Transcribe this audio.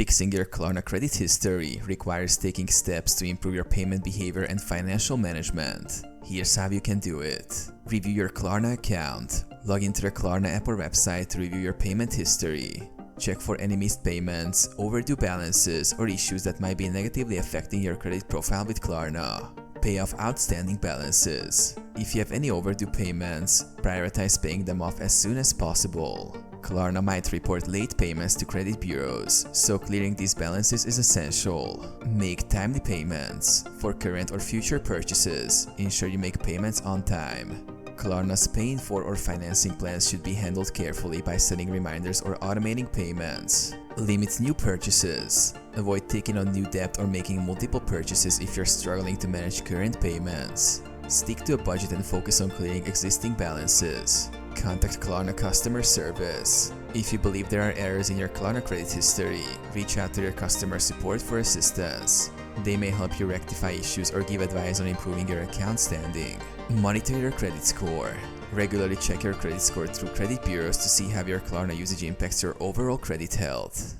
Fixing your Klarna credit history requires taking steps to improve your payment behavior and financial management. Here's how you can do it. Review your Klarna account. Log into the Klarna app or website to review your payment history. Check for any missed payments, overdue balances, or issues that might be negatively affecting your credit profile with Klarna. Pay off outstanding balances. If you have any overdue payments, prioritize paying them off as soon as possible. Klarna might report late payments to credit bureaus, so clearing these balances is essential. Make timely payments. For current or future purchases, ensure you make payments on time. Klarna's paying for or financing plans should be handled carefully by setting reminders or automating payments. Limit new purchases. Avoid taking on new debt or making multiple purchases if you're struggling to manage current payments. Stick to a budget and focus on clearing existing balances. Contact Klarna customer service. If you believe there are errors in your Klarna credit history, reach out to your customer support for assistance. They may help you rectify issues or give advice on improving your account standing. Monitor your credit score. Regularly check your credit score through credit bureaus to see how your Klarna usage impacts your overall credit health.